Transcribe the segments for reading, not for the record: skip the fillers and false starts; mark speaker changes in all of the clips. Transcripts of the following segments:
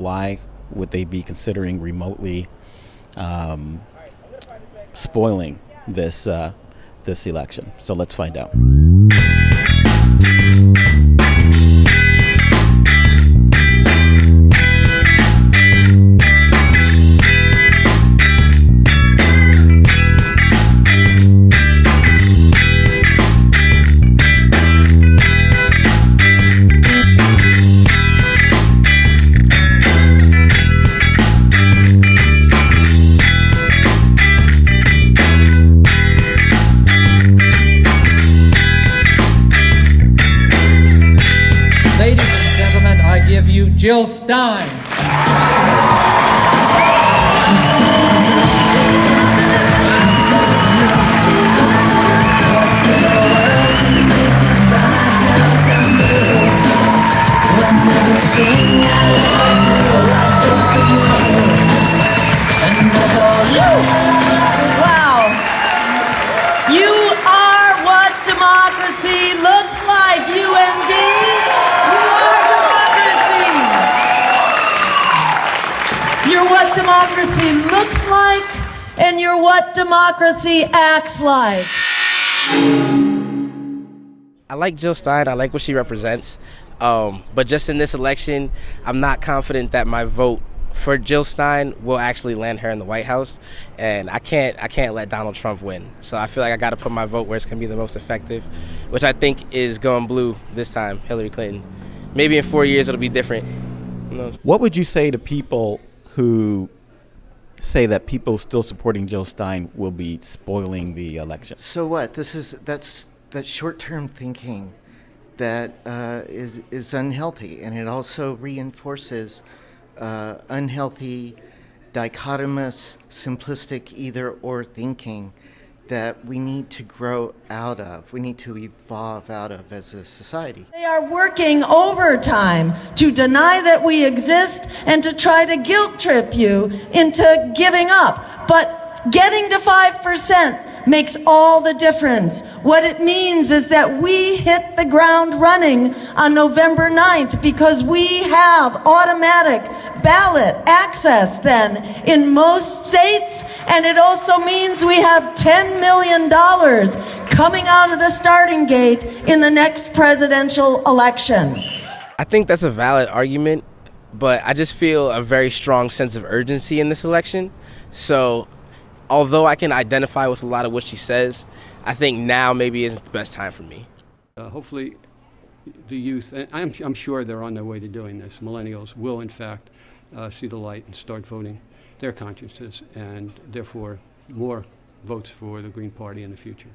Speaker 1: Why would they be considering remotely spoiling this election? So let's find out.
Speaker 2: Jill Stein.
Speaker 3: Wow. You are what democracy looks like, UND. You're what democracy looks like, and you're what democracy acts like.
Speaker 4: I like Jill Stein. I like what she represents. But just in this election, I'm not confident that my vote for Jill Stein will actually land her in the White House. And I can't let Donald Trump win. So I feel like I got to put my vote where it's going to be the most effective, which I think is going blue this time, Hillary Clinton. Maybe in 4 years it'll be different. Who knows?
Speaker 1: What would you say to people who say that people still supporting Jill Stein will be spoiling the election?
Speaker 5: So what? That's short-term thinking that is unhealthy, and it also reinforces unhealthy, dichotomous, simplistic either-or thinking that we need to grow out of, we need to evolve out of as a society.
Speaker 3: They are working overtime to deny that we exist and to try to guilt trip you into giving up. But getting to 5% makes all the difference. What it means is that we hit the ground running on November 9th because we have automatic ballot access then in most states, and it also means we have $10 million coming out of the starting gate in the next presidential election.
Speaker 4: I think that's a valid argument, but I just feel a very strong sense of urgency in this election. So although I can identify with a lot of what she says, I think now maybe isn't the best time for me.
Speaker 6: Hopefully the youth, and I'm sure they're on their way to doing this, millennials will in fact see the light and start voting their consciences, and therefore more votes for the Green Party in the future.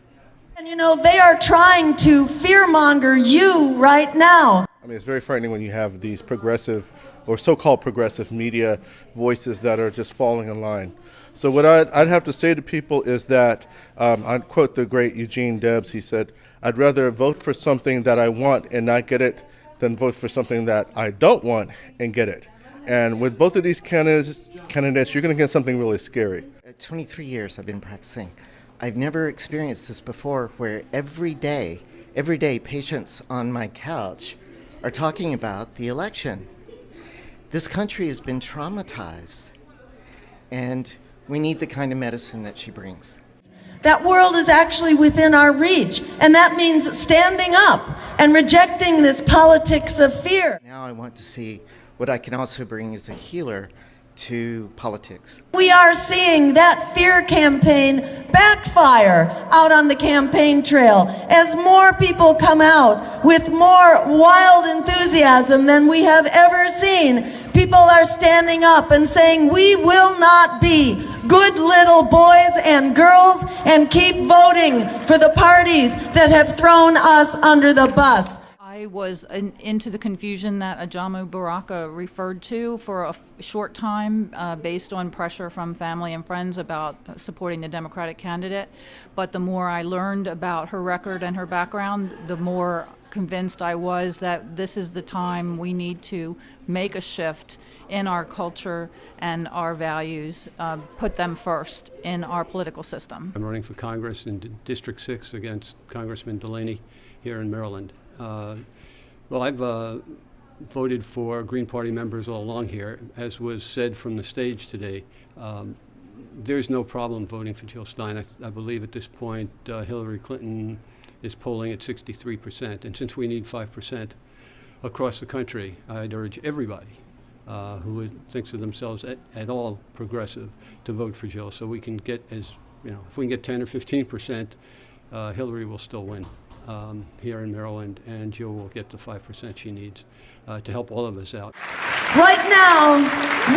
Speaker 3: And you know, they are trying to fearmonger you right now.
Speaker 7: I mean, it's very frightening when you have these progressive or so-called progressive media voices that are just falling in line. So what I'd have to say to people is that, I'd quote the great Eugene Debs. He said, "I'd rather vote for something that I want and not get it than vote for something that I don't want and get it." And with both of these candidates, you're going to get something really scary.
Speaker 5: 23 years I've been practicing. I've never experienced this before, where every day, patients on my couch are talking about the election. This country has been traumatized, and we need the kind of medicine that she brings.
Speaker 3: That world is actually within our reach, and that means standing up and rejecting this politics of fear.
Speaker 5: Now I want to see what I can also bring as a healer to politics.
Speaker 3: We are seeing that fear campaign backfire out on the campaign trail as more people come out with more wild enthusiasm than we have ever seen. People are standing up and saying, we will not be good little boys and girls and keep voting for the parties that have thrown us under the bus.
Speaker 8: I was into the confusion that Ajamu Baraka referred to for a short time based on pressure from family and friends about supporting the Democratic candidate. But the more I learned about her record and her background, the more convinced I was that this is the time we need to make a shift in our culture and our values, put them first in our political system.
Speaker 6: I'm running for Congress in District 6 against Congressman Delaney here in Maryland. Well, I've voted for Green Party members all along here. As was said from the stage today, there's no problem voting for Jill Stein. I believe at this point Hillary Clinton is polling at 63%. And since we need 5% across the country, I'd urge everybody who thinks of themselves at all progressive to vote for Jill, so we can get if we can get 10 or 15%, Hillary will still win here in Maryland, and Jill will get the 5% she needs to help all of us out.
Speaker 3: Right now,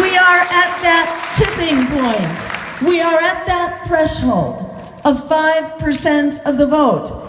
Speaker 3: we are at that tipping point. We are at that threshold of 5% of the vote.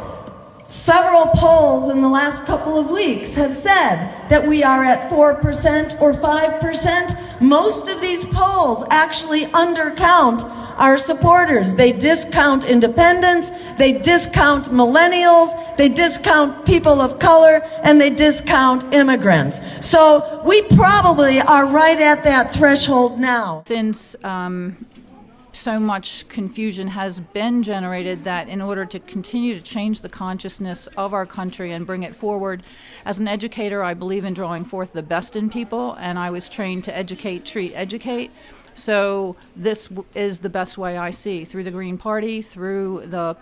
Speaker 3: Several polls in the last couple of weeks have said that we are at 4% or 5%. Most of these polls actually undercount our supporters. They discount independents, they discount millennials, they discount people of color, and they discount immigrants. So we probably are right at that threshold now.
Speaker 8: Since so much confusion has been generated, that in order to continue to change the consciousness of our country and bring it forward, as an educator, I believe in drawing forth the best in people, and I was trained to educate, treat, educate. So this is the best way I see, through the Green Party, through the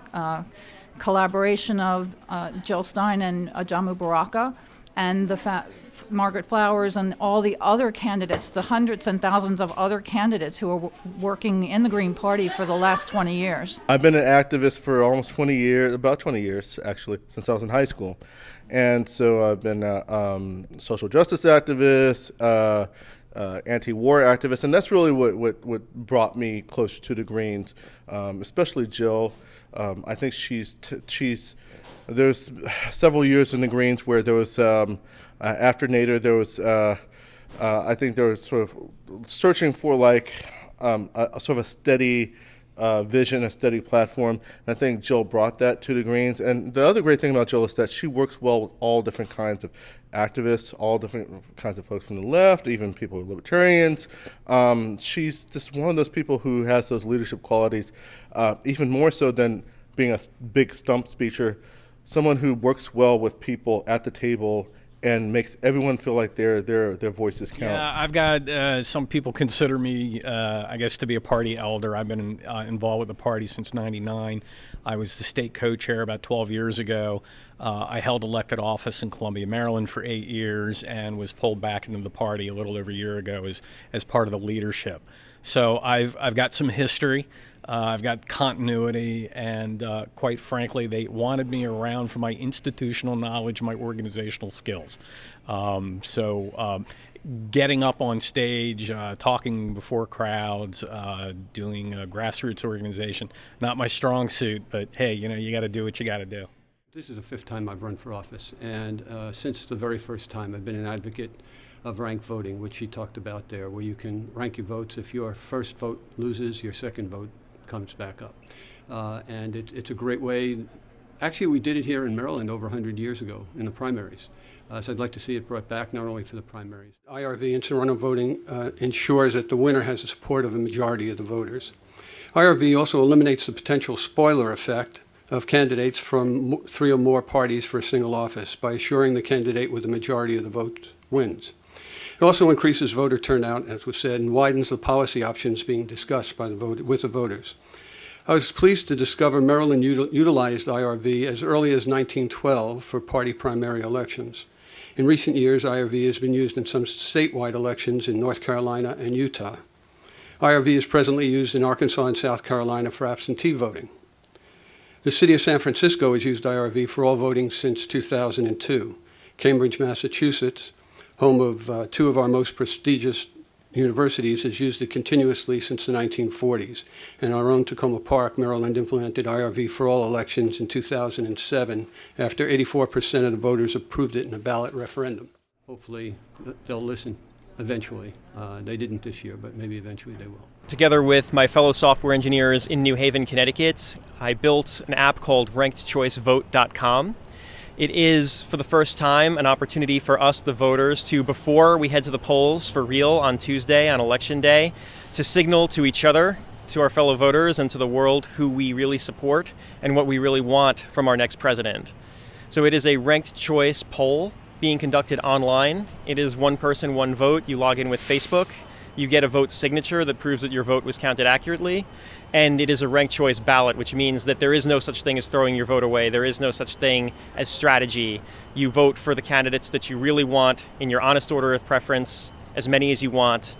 Speaker 8: collaboration of Jill Stein and Ajamu Baraka, and the Margaret Flowers and all the other candidates, the hundreds and thousands of other candidates who are working in the Green Party for the last 20 years.
Speaker 7: I've been an activist for almost 20 years, about 20 years actually, since I was in high school. And so I've been a social justice activist, anti-war activist, and that's really what brought me closer to the Greens, especially Jill. I think there's several years in the Greens where there was, after Nader, there was, I think they were sort of searching for like a sort of a steady vision, a steady platform. And I think Jill brought that to the Greens. And the other great thing about Jill is that she works well with all different kinds of activists, all different kinds of folks from the left, even people who are libertarians. She's just one of those people who has those leadership qualities, even more so than being a big stump speecher, someone who works well with people at the table and makes everyone feel like their voices count.
Speaker 9: Yeah, I've got some people consider me, I guess, to be a party elder. I've been involved with the party since '99. I was the state co-chair about 12 years ago. I held elected office in Columbia, Maryland for 8 years and was pulled back into the party a little over a year ago as part of the leadership. So I've got some history. I've got continuity, and quite frankly, they wanted me around for my institutional knowledge, my organizational skills. Getting up on stage, talking before crowds, doing a grassroots organization, not my strong suit, but hey, you got to do what you got to do.
Speaker 6: This is the 5th time I've run for office, and since the very first time I've been an advocate of ranked voting, which he talked about there, where you can rank your votes. If your first vote loses, your second vote comes back up. And it's a great way. Actually, we did it here in Maryland over 100 years ago in the primaries. So I'd like to see it brought back, not only for the primaries. IRV, instant runoff voting, ensures that the winner has the support of a majority of the voters. IRV also eliminates the potential spoiler effect of candidates from 3 or more parties for a single office by assuring the candidate with the majority of the votes wins. It also increases voter turnout, as was said, and widens the policy options being discussed with the voters. I was pleased to discover Maryland utilized IRV as early as 1912 for party primary elections. In recent years, IRV has been used in some statewide elections in North Carolina and Utah. IRV is presently used in Arkansas and South Carolina for absentee voting. The city of San Francisco has used IRV for all voting since 2002. Cambridge, Massachusetts, home of 2 of our most prestigious universities, has used it continuously since the 1940s. And our own Tacoma Park, Maryland, implemented IRV for all elections in 2007 after 84% of the voters approved it in a ballot referendum. Hopefully they'll listen eventually. They didn't this year, but maybe eventually they will.
Speaker 10: Together with my fellow software engineers in New Haven, Connecticut, I built an app called RankedChoiceVote.com. It is, for the first time, an opportunity for us, the voters, to, before we head to the polls for real on Tuesday, on Election Day, to signal to each other, to our fellow voters, and to the world who we really support and what we really want from our next president. So it is a ranked choice poll being conducted online. It is one person, one vote. You log in with Facebook. You get a vote signature that proves that your vote was counted accurately. And it is a ranked choice ballot, which means that there is no such thing as throwing your vote away. There is no such thing as strategy. You vote for the candidates that you really want in your honest order of preference, as many as you want,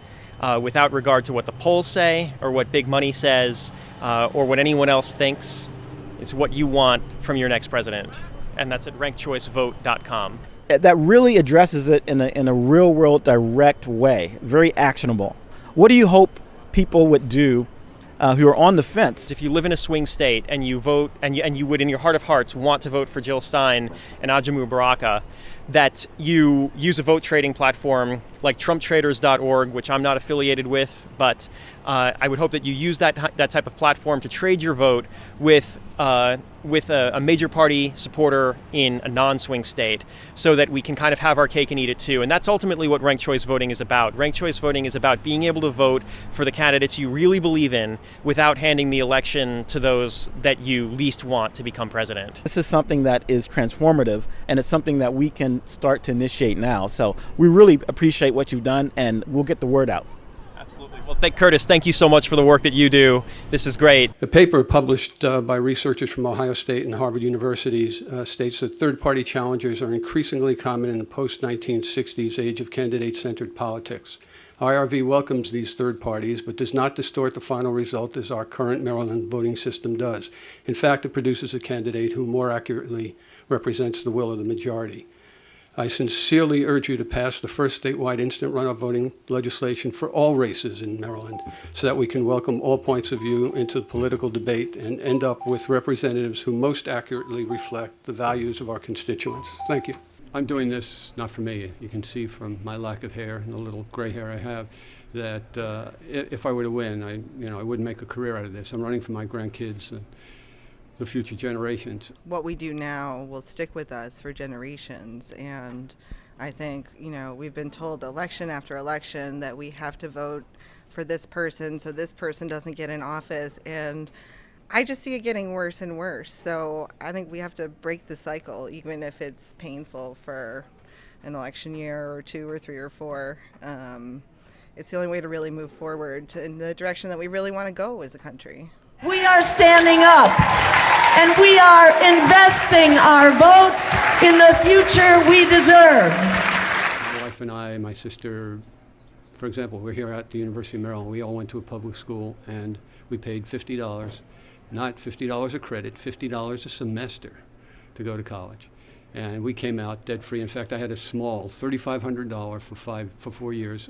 Speaker 10: without regard to what the polls say or what big money says or what anyone else thinks. It's what you want from your next president. And that's at rankedchoicevote.com.
Speaker 1: That really addresses it in a real world, direct way, very actionable. What do you hope people would do who are on the fence?
Speaker 10: If you live in a swing state and you vote, and you would in your heart of hearts want to vote for Jill Stein and Ajamu Baraka, that you use a vote trading platform like TrumpTraders.org, which I'm not affiliated with, but I would hope that you use that type of platform to trade your vote with a major party supporter in a non-swing state, so that we can kind of have our cake and eat it too. And that's ultimately what ranked choice voting is about. Ranked choice voting is about being able to vote for the candidates you really believe in without handing the election to those that you least want to become president.
Speaker 1: This is something that is transformative, and it's something that we can start to initiate now. So we really appreciate what you've done, and we'll get the word out.
Speaker 10: Well, Curtis, thank you so much for the work that you do. This is great.
Speaker 6: The paper published by researchers from Ohio State and Harvard universities states that third-party challengers are increasingly common in the post-1960s age of candidate-centered politics. IRV welcomes these third parties, but does not distort the final result as our current Maryland voting system does. In fact, it produces a candidate who more accurately represents the will of the majority. I sincerely urge you to pass the first statewide instant runoff voting legislation for all races in Maryland, so that we can welcome all points of view into the political debate and end up with representatives who most accurately reflect the values of our constituents. Thank you. I'm doing this not for me. You can see from my lack of hair and the little gray hair I have that if I were to win, I wouldn't make a career out of this. I'm running for my grandkids and the future generations.
Speaker 11: What we do now will stick with us for generations, and I think, we've been told election after election that we have to vote for this person so this person doesn't get in office, and I just see it getting worse and worse. So I think we have to break the cycle, even if it's painful for an election year or 2 or 3 or 4. It's the only way to really move forward in the direction that we really want to go as a country.
Speaker 3: We are standing up, and we are investing our votes in the future we deserve.
Speaker 6: My wife and I, my sister, for example, we're here at the University of Maryland. We all went to a public school, and we paid $50, not $50 a credit, $50 a semester to go to college. And we came out debt free. In fact, I had a small $3,500 for 4 years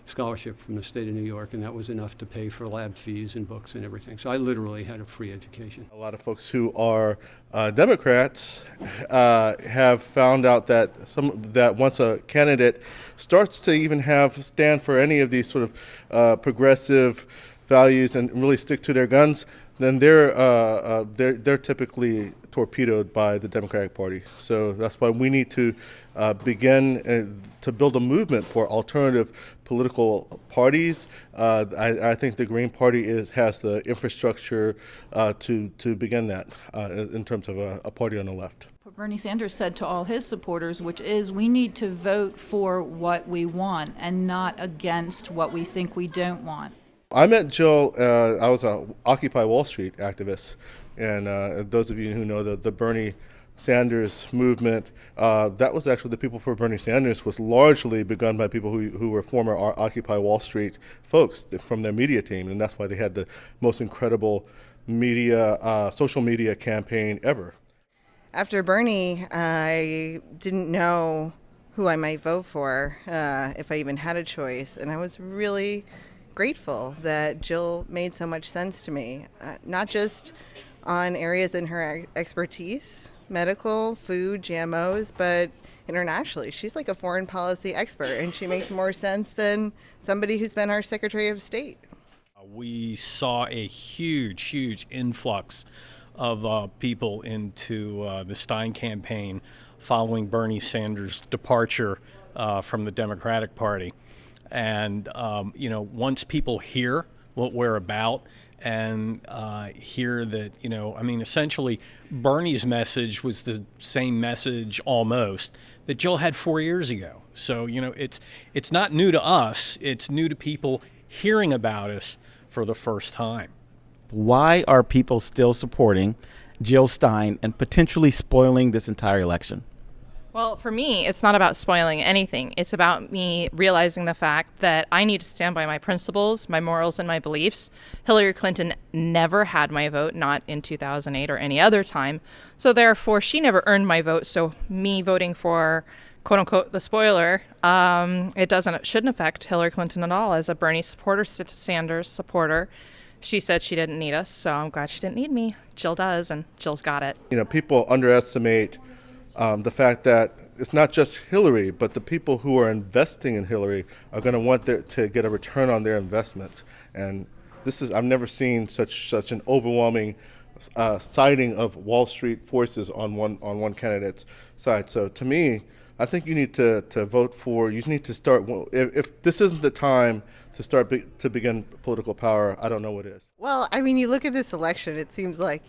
Speaker 6: scholarship from the state of New York, and that was enough to pay for lab fees and books and everything. So I literally had a free education.
Speaker 7: A lot of folks who are Democrats have found out that once a candidate starts to even stand for any of these sort of progressive values and really stick to their guns, then they're typically torpedoed by the Democratic Party. So that's why we need to begin to build a movement for alternative political parties. I think the Green Party has the infrastructure to begin that in terms of a party on the left.
Speaker 8: What Bernie Sanders said to all his supporters, which is we need to vote for what we want and not against what we think we don't want.
Speaker 7: I met Jill, I was a Occupy Wall Street activist, and those of you who know the Bernie Sanders movement, that was actually the People for Bernie Sanders was largely begun by people who were former Occupy Wall Street folks from their media team, and that's why they had the most incredible social media campaign ever.
Speaker 11: After Bernie, I didn't know who I might vote for, if I even had a choice, and I was really grateful that Jill made so much sense to me, not just on areas in her expertise, medical, food, GMOs, but internationally. She's like a foreign policy expert, and she makes more sense than somebody who's been our Secretary of State.
Speaker 9: We saw a huge influx of people into the Stein campaign following Bernie Sanders' departure from the Democratic Party. And, once people hear what we're about and hear that, essentially Bernie's message was the same message almost that Jill had 4 years ago. So, it's not new to us. It's new to people hearing about us for the first time.
Speaker 1: Why are people still supporting Jill Stein and potentially spoiling this entire election?
Speaker 12: Well, for me, it's not about spoiling anything. It's about me realizing the fact that I need to stand by my principles, my morals, and my beliefs. Hillary Clinton never had my vote, not in 2008 or any other time. So therefore, she never earned my vote. So me voting for, quote unquote, the spoiler, it shouldn't affect Hillary Clinton at all. As a Bernie supporter, Sanders supporter, she said she didn't need us. So I'm glad she didn't need me. Jill does, and Jill's got it.
Speaker 7: People underestimate the fact that it's not just Hillary, but the people who are investing in Hillary are going to want to get a return on their investments. And I've never seen such an overwhelming siding of Wall Street forces on one candidate's side. So to me, I think you need to vote for. You need to start. If this isn't the time to begin political power, I don't know what is.
Speaker 11: Well, I mean, you look at this election, it seems like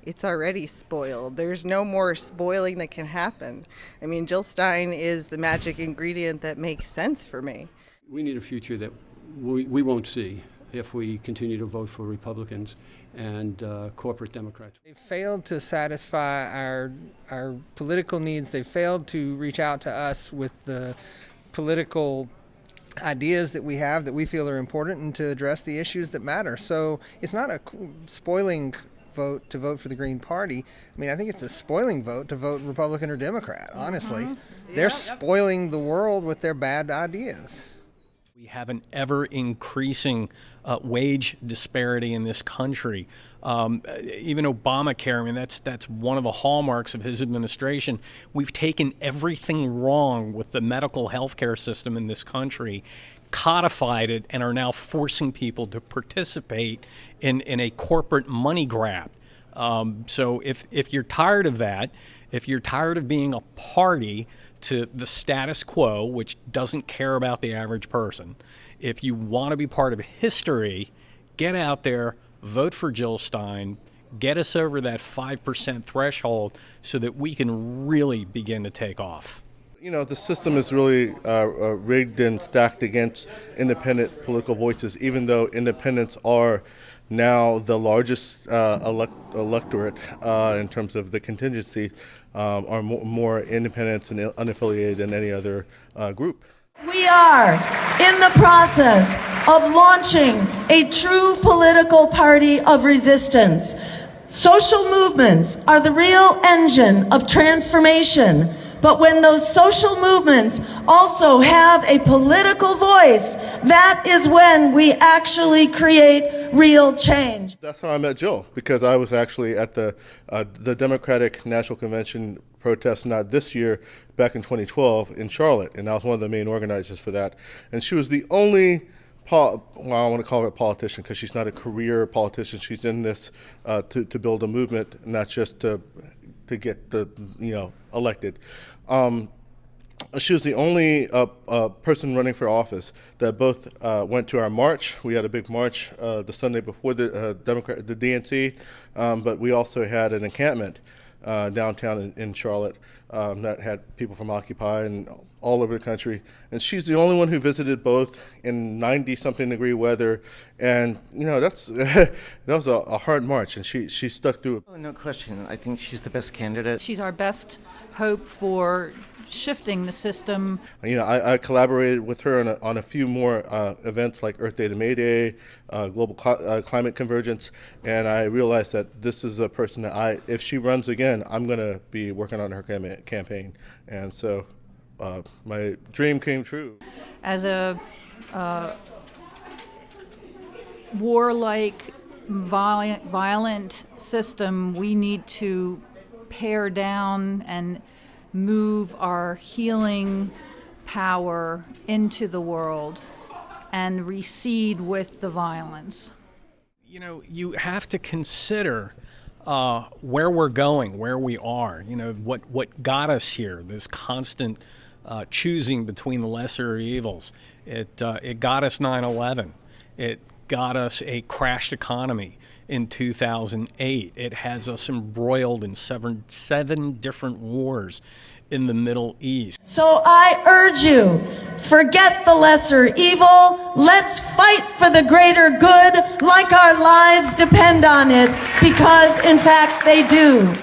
Speaker 11: it's already spoiled. There's no more spoiling that can happen. I mean, Jill Stein is the magic ingredient that makes sense for me.
Speaker 6: We need a future that we won't see if we continue to vote for Republicans and corporate Democrats.
Speaker 13: They failed to satisfy our political needs. They failed to reach out to us with the political ideas that we have that we feel are important and to address the issues that matter. So it's not a spoiling vote to vote for the Green Party. I mean, I think it's a spoiling vote to vote Republican or Democrat, honestly. Mm-hmm. They're spoiling the world with their bad ideas.
Speaker 9: We have an ever-increasing wage disparity in this country. Even Obamacare, I mean, that's one of the hallmarks of his administration. We've taken everything wrong with the medical health care system in this country, codified it, and are now forcing people to participate in a corporate money grab. So if you're tired of that, if you're tired of being a party to the status quo, which doesn't care about the average person, if you want to be part of history, get out there, vote for Jill Stein, get us over that 5% threshold so that we can really begin to take off.
Speaker 7: The system is really rigged and stacked against independent political voices, even though independents are now the largest electorate in terms of the contingency, are more independents and unaffiliated than any other group.
Speaker 3: We are in the process of launching a true political party of resistance. Social movements are the real engine of transformation. But when those social movements also have a political voice, that is when we actually create real change.
Speaker 7: That's how I met Jill, because I was actually at the Democratic National Convention protest, not this year, back in 2012 in Charlotte, and I was one of the main organizers for that. And she was the only I want to call her a politician because she's not a career politician. She's in this to build a movement, not just to get elected. She was the only person running for office that both went to our march. We had a big march the Sunday before the DNC, but we also had an encampment downtown in Charlotte that had people from Occupy and all over the country. And she's the only one who visited both in 90-something degree weather. And, that was a hard march, and she stuck through it.
Speaker 5: Oh, no question. I think she's the best candidate.
Speaker 8: She's our best hope for shifting the system.
Speaker 7: I collaborated with her on a few more events like Earth Day to May Day, Global Climate Convergence, and I realized that this is a person that if she runs again, I'm going to be working on her campaign. And so my dream came true.
Speaker 8: As a warlike, violent system, we need to pare down and move our healing power into the world and recede with the violence.
Speaker 9: You have to consider where we're going, where we are, what got us here, this constant choosing between the lesser evils. It got us 9/11. It got us a crashed economy in 2008. It has us embroiled in seven different wars in the Middle East.
Speaker 3: So I urge you, forget the lesser evil. Let's fight for the greater good like our lives depend on it, because in fact they do.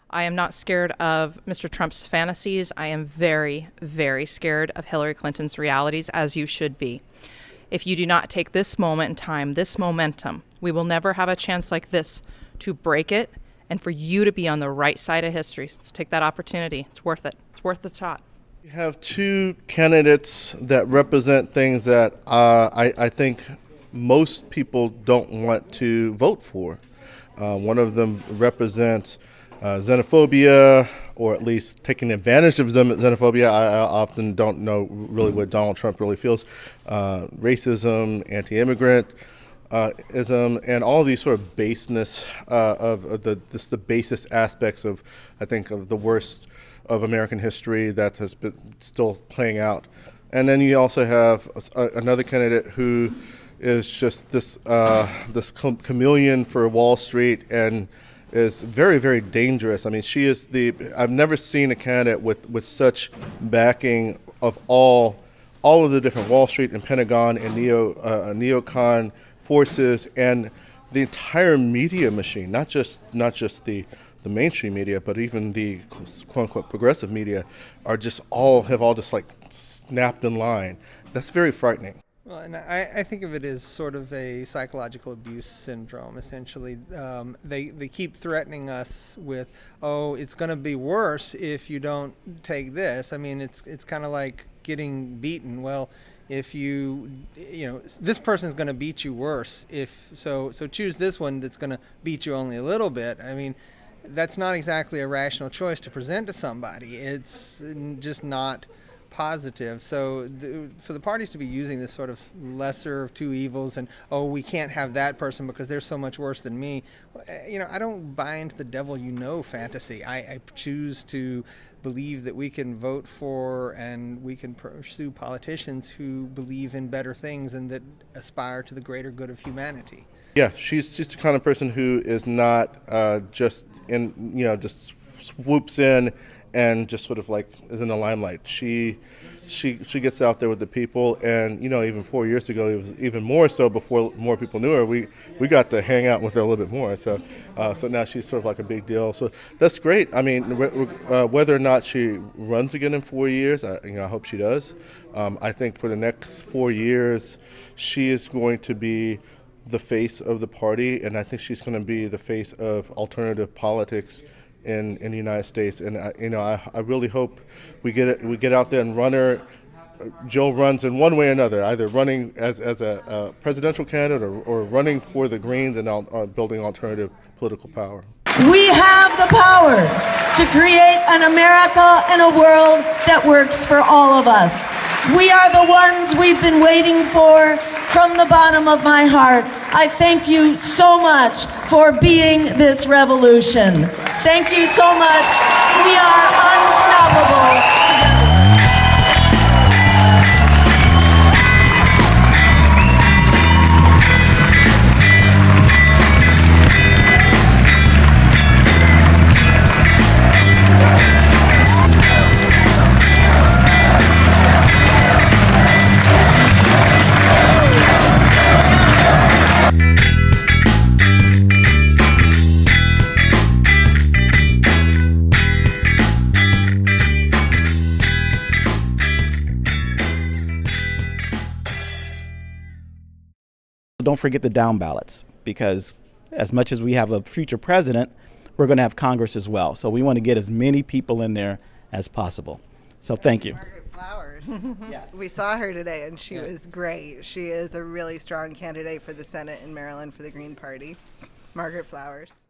Speaker 12: I am not scared of Mr. Trump's fantasies. I am very, very scared of Hillary Clinton's realities, as you should be. If you do not take this moment in time, this momentum, we will never have a chance like this to break it and for you to be on the right side of history. So take that opportunity. It's worth it. It's worth the shot.
Speaker 7: We have two candidates that represent things that I think most people don't want to vote for. One of them represents xenophobia, or at least taking advantage of xenophobia. I often don't know really what Donald Trump really feels. Racism, anti-immigrant ism, and all these sort of baseness of the basest aspects of, I think, of the worst of American history that has been still playing out. And then you also have another candidate who is just this chameleon for Wall Street and is very, very dangerous. I mean, she is I've never seen a candidate with such backing of all of the different Wall Street and Pentagon and neocon forces and the entire media machine, not just the mainstream media, but even the quote unquote progressive media have all just like snapped in line. That's very frightening.
Speaker 13: Well, and I think of it as sort of a psychological abuse syndrome, essentially. They keep threatening us with, oh, it's going to be worse if you don't take this. I mean, it's kind of like getting beaten. Well, if this person's going to beat you worse. So choose this one that's going to beat you only a little bit. I mean, that's not exactly a rational choice to present to somebody. It's just not positive. So for the parties to be using this sort of lesser of two evils and, oh, we can't have that person because they're so much worse than me, I don't buy into the devil fantasy. I choose to believe that we can vote for and we can pursue politicians who believe in better things and that aspire to the greater good of humanity.
Speaker 7: Yeah, she's just the kind of person who is not just swoops in and just sort of like is in the limelight. She gets out there with the people, and even 4 years ago, it was even more so before more people knew her. We got to hang out with her a little bit more. So now she's sort of like a big deal. So that's great. I mean, whether or not she runs again in 4 years, I hope she does. I think for the next 4 years, she is going to be the face of the party, and I think she's going to be the face of alternative politics in the United States. And I really hope we get out there and run her. Jill runs in one way or another, either running as a presidential candidate or running for the Greens and building alternative political power.
Speaker 3: We have the power to create an America and a world that works for all of us. We are the ones we've been waiting for. From the bottom of my heart, I thank you so much for being this revolution. Thank you so much. We are unstoppable together.
Speaker 1: Don't forget the down ballots, because as much as we have a future president, we're going to have Congress as well. So we want to get as many people in there as possible. So thank you.
Speaker 11: Margaret Flowers.
Speaker 1: Yes.
Speaker 11: We saw her today, and she was great. She is a really strong candidate for the Senate in Maryland for the Green Party. Margaret Flowers.